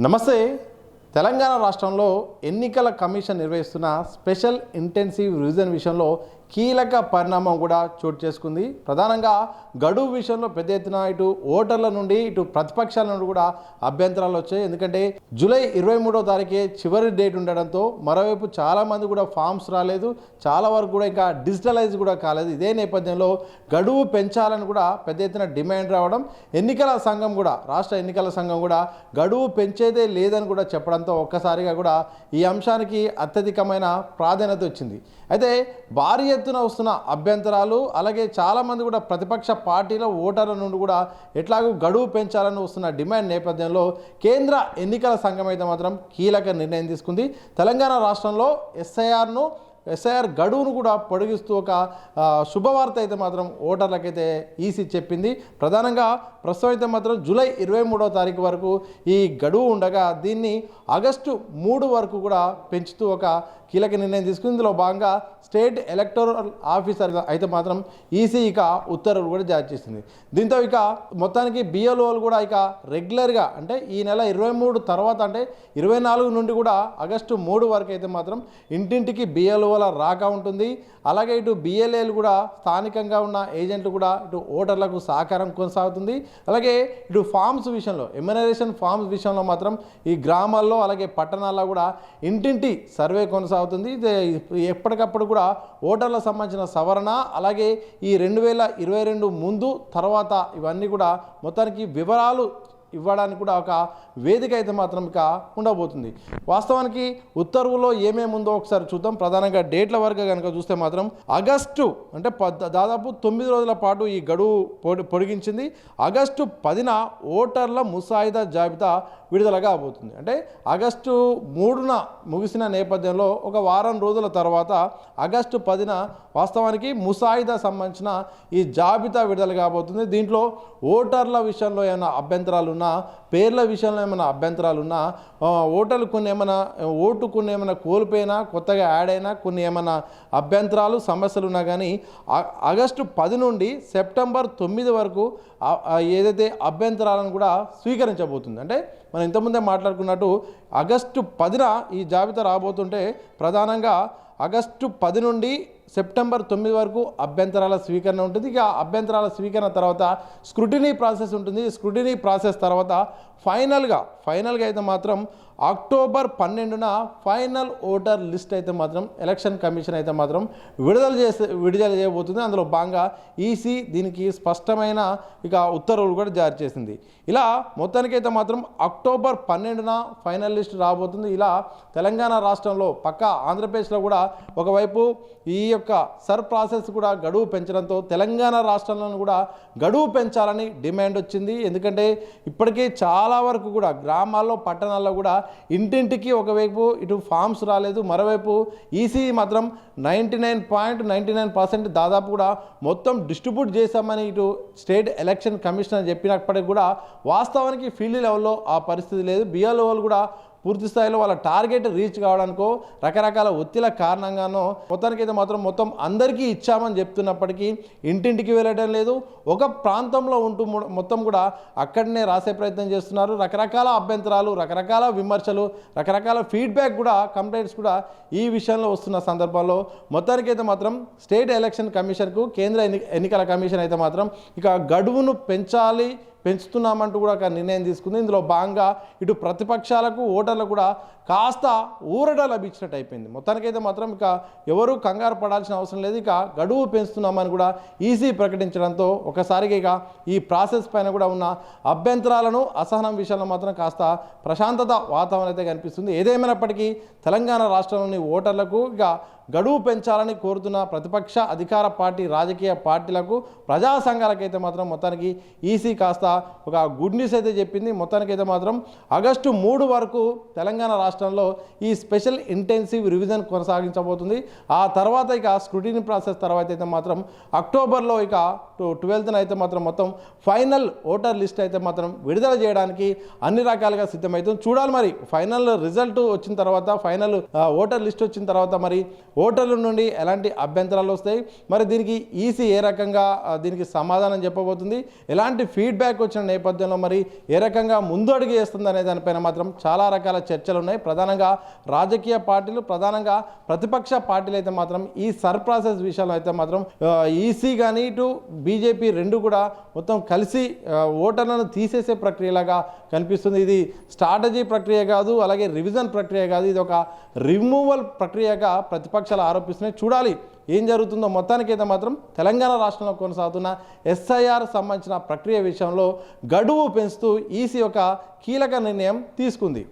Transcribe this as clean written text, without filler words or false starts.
నమస్తే. తెలంగాణ రాష్ట్రంలో ఎన్నికల కమిషన్ నిర్వహిస్తున్న స్పెషల్ ఇంటెన్సివ్ రివిజన్ విషయంలో కీలక పరిణామం కూడా చోటు చేసుకుంది. ప్రధానంగా గడువు విషయంలో పెద్ద ఎత్తున ఇటు ఓటర్ల నుండి ఇటు ప్రతిపక్షాల నుండి కూడా అభ్యంతరాలు వచ్చాయి. ఎందుకంటే జూలై 23వ తారీఖే చివరి డేట్ ఉండడంతో మరోవైపు చాలామంది కూడా ఫామ్స్ రాలేదు, చాలా వరకు కూడా ఇంకా డిజిటలైజ్ కూడా కాలేదు. ఇదే నేపథ్యంలో గడువు పెంచాలని కూడా పెద్ద ఎత్తున డిమాండ్ రావడం, ఎన్నికల సంఘం కూడా రాష్ట్ర ఎన్నికల సంఘం కూడా గడువు పెంచేదే లేదని కూడా చెప్పడంతో ఒక్కసారిగా కూడా ఈ అంశానికి అత్యధికమైన ప్రాధాన్యత వచ్చింది. అయితే భారీ ఎత్తున వస్తున్న అభ్యంతరాలు, అలాగే చాలామంది కూడా ప్రతిపక్ష పార్టీల ఓటర్ల నుండి కూడా ఎట్లాగూ గడువు పెంచాలని వస్తున్న డిమాండ్ నేపథ్యంలో కేంద్ర ఎన్నికల సంఘం అయితే మాత్రం కీలక నిర్ణయం తీసుకుంది. తెలంగాణ రాష్ట్రంలో ఎస్ఐఆర్ గడువును కూడా పొడిగిస్తూ ఒక శుభవార్త అయితే మాత్రం ఓటర్లకైతే ఈసీ చెప్పింది. ప్రధానంగా ప్రస్తుతం అయితే మాత్రం జూలై 23వ తారీఖు వరకు ఈ గడువు ఉండగా దీన్ని ఆగస్టు 3 వరకు కూడా పెంచుతూ ఒక కీలక నిర్ణయం తీసుకుంది. ఇందులో భాగంగా స్టేట్ ఎలక్టోరల్ ఆఫీసర్ అయితే మాత్రం ఈసీ ఇక ఉత్తర్వులు కూడా జారీ చేసింది. దీంతో ఇక మొత్తానికి బిఎల్ఓలు కూడా ఇక రెగ్యులర్గా అంటే ఈ నెల 23 తర్వాత అంటే 24 నుండి కూడా ఆగస్టు 3 వరకు అయితే మాత్రం ఇంటింటికి బిఎల్ఓల రాక ఉంటుంది. అలాగే ఇటు బిఎల్ఏలు కూడా స్థానికంగా ఉన్న ఏజెంట్లు కూడా ఇటు ఓటర్లకు సహకారం కొనసాగుతుంది. అలాగే ఇటు ఫామ్స్ విషయంలో ఎమ్యునరేషన్ ఫామ్స్ విషయంలో మాత్రం ఈ గ్రామాల్లో అలాగే పట్టణాల్లో కూడా ఇంటింటి సర్వే కొనసాగుతుంది. ఎప్పటికప్పుడు కూడా ఓటర్లకు సంబంధించిన సవరణ, అలాగే ఈ 2022 ముందు తర్వాత ఇవన్నీ కూడా మొత్తానికి వివరాలు ఇవ్వడానికి కూడా ఒక వేదిక అయితే మాత్రం ఇక ఉండబోతుంది. వాస్తవానికి ఉత్తర్వులో ఏమేమి ఉందో ఒకసారి చూద్దాం. ప్రధానంగా డేట్ల వరకు కనుక చూస్తే మాత్రం ఆగస్టు అంటే దాదాపు 9 రోజుల పాటు ఈ గడువు పొడిగించింది. ఆగస్టు 10న ఓటర్ల ముసాయిదా జాబితా విడుదలగా అవబోతుంది. అంటే ఆగస్టు 3న ముగిసిన నేపథ్యంలో ఒక వారం రోజుల తర్వాత ఆగస్టు 10న వాస్తవానికి ముసాయిదా సంబంధించిన ఈ జాబితా విడుదల కాబోతుంది. దీంట్లో ఓటర్ల విషయంలో ఏమైనా అభ్యంతరాలు ఉన్నా, పేర్ల విషయంలో ఏమైనా అభ్యంతరాలు ఉన్నా, ఓటర్లు కొన్ని ఏమైనా కోల్పోయినా, కొత్తగా యాడ్ అయినా కొన్ని ఏమైనా అభ్యంతరాలు సమస్యలు ఉన్నా కానీ ఆగస్టు 10 నుండి సెప్టెంబర్ 9 వరకు ఏదైతే అభ్యంతరాలను కూడా స్వీకరించబోతుంది. అంటే మనం ఇంతకుముందే మాట్లాడుకున్నట్టు ఆగస్టు 10న ఈ జాబితా రాబోతుంటే ప్రధానంగా ఆగస్టు 10 నుండి సెప్టెంబర్ 9 వరకు అభ్యంతరాల స్వీకరణ ఉంటుంది. ఇక అభ్యంతరాల స్వీకరణ తర్వాత స్క్రూటినీ ప్రాసెస్ ఉంటుంది. స్క్రూటినీ ప్రాసెస్ తర్వాత ఫైనల్గా అయితే మాత్రం అక్టోబర్ 12న ఫైనల్ ఓటర్ లిస్ట్ అయితే మాత్రం ఎలక్షన్ కమిషన్ అయితే మాత్రం విడుదల చేయబోతుంది. అందులో భాగంగా ఈసీ దీనికి స్పష్టమైన ఇక ఉత్తర్వులు కూడా జారీ చేసింది. ఇలా మొత్తానికైతే మాత్రం అక్టోబర్ 12న ఫైనల్ లిస్ట్ రాబోతుంది. ఇలా తెలంగాణ రాష్ట్రంలో పక్క ఆంధ్రప్రదేశ్లో కూడా ఒకవైపు ఈ యొక్క సర్ ప్రాసెస్ కూడా గడువు పెంచడంతో తెలంగాణ రాష్ట్రంలో కూడా గడువు పెంచాలని డిమాండ్ వచ్చింది. ఎందుకంటే ఇప్పటికే చాలా వరకు కూడా గ్రామాల్లో పట్టణాల్లో కూడా ఇంటింటికి ఒకవైపు ఇటు ఫామ్స్ రాలేదు, మరోవైపు ఈసీ మాత్రం 99.99% దాదాపు కూడా మొత్తం డిస్ట్రిబ్యూట్ చేశామని ఇటు స్టేట్ ఎలక్షన్ కమిషనర్ చెప్పినప్పటికీ కూడా వాస్తవానికి ఫీల్డ్ లెవెల్లో ఆ పరిస్థితి లేదు. బిఎల్ఓలు కూడా పూర్తి స్థాయిలో వాళ్ళ టార్గెట్ రీచ్ కావడానికో రకరకాల ఒత్తిళ్ల కారణంగానో మొత్తానికైతే మాత్రం మొత్తం అందరికీ ఇచ్చామని చెప్తున్నప్పటికీ ఇంటింటికి వెళ్ళడం లేదు. ఒక ప్రాంతంలో ఉంటూ మొత్తం కూడా అక్కడనే రాసే ప్రయత్నం చేస్తున్నారు. రకరకాల అభ్యంతరాలు, రకరకాల విమర్శలు, రకరకాల ఫీడ్బ్యాక్ కూడా, కంప్లైంట్స్ కూడా ఈ విషయంలో వస్తున్న సందర్భంలో మొత్తానికైతే మాత్రం స్టేట్ ఎలక్షన్ కమిషన్కు కేంద్ర ఎన్నికల కమిషన్ అయితే మాత్రం ఇక గడువును పెంచుతున్నామంటూ కూడా ఒక నిర్ణయం తీసుకుంది. ఇందులో భాగంగా ఇటు ప్రతిపక్షాలకు ఓటర్లకు కూడా కాస్త ఊరట లభించినట్టు అయిపోయింది. మొత్తానికైతే మాత్రం ఇక ఎవరు కంగారు పడాల్సిన అవసరం లేదు. ఇక గడువు పెంచుతున్నామని కూడా ఈసీ ప్రకటించడంతో ఒకసారిగా ఇక ఈ ప్రాసెస్ పైన కూడా ఉన్న అభ్యంతరాలను, అసహనం విషయంలో మాత్రం కాస్త ప్రశాంతత వాతావరణం అయితే కనిపిస్తుంది. ఏదేమైనప్పటికీ తెలంగాణ రాష్ట్రంలోని ఓటర్లకు ఇక గడువు పెంచాలని కోరుతున్న ప్రతిపక్ష అధికార పార్టీ రాజకీయ పార్టీలకు, ప్రజా సంఘాలకైతే మాత్రం మొత్తానికి ఈసీ కాస్త ఒక గుడ్ న్యూస్ అయితే చెప్పింది. మొత్తానికైతే మాత్రం ఆగస్టు 3 వరకు తెలంగాణ రాష్ట్రంలో ఈ స్పెషల్ ఇంటెన్సివ్ రివిజన్ కొనసాగించబోతుంది. ఆ తర్వాత ఇక స్క్రూటినీ ప్రాసెస్ తర్వాత అయితే మాత్రం అక్టోబర్లో ఇక 12న అయితే మాత్రం మొత్తం ఫైనల్ ఓటర్ లిస్ట్ అయితే మాత్రం విడుదల చేయడానికి అన్ని రకాలుగా సిద్ధమవుతుంది. చూడాలి మరి ఫైనల్ రిజల్ట్ వచ్చిన తర్వాత, ఫైనల్ ఓటర్ లిస్ట్ వచ్చిన తర్వాత మరి ఓటర్ల నుండి ఎలాంటి అభ్యంతరాలు వస్తాయి, మరి దీనికి ఈసీ ఏ రకంగా దీనికి సమాధానం చెప్పబోతుంది, ఎలాంటి ఫీడ్బ్యాక్ వచ్చిన నేపథ్యంలో మరి ఏ రకంగా ముందు అడుగు వేస్తుంది అనే దానిపైన మాత్రం చాలా రకాల చర్చలు ఉన్నాయి. ప్రధానంగా రాజకీయ పార్టీలు, ప్రధానంగా ప్రతిపక్ష పార్టీలు అయితే మాత్రం ఈ ప్రాసెస్ విషయంలో అయితే మాత్రం ఈసీ కానీ ఇటు బీజేపీ రెండు కూడా మొత్తం కలిసి ఓటర్లను తీసేసే ప్రక్రియలాగా కనిపిస్తుంది. ఇది స్ట్రాటజీ ప్రక్రియ కాదు, అలాగే రివిజన్ ప్రక్రియ కాదు, ఇది ఒక రిమూవల్ ప్రక్రియగా ప్రతిపక్షాలు ఆరోపిస్తున్నాయి. చూడాలి ఏం జరుగుతుందో. మొత్తానికైతే మాత్రం తెలంగాణ రాష్ట్రంలో కొనసాగుతున్న ఎస్ఐఆర్ సంబంధించిన ప్రక్రియ విషయంలో గడువు పెంచుతూ ఈసీ ఒక కీలక నిర్ణయం తీసుకుంది.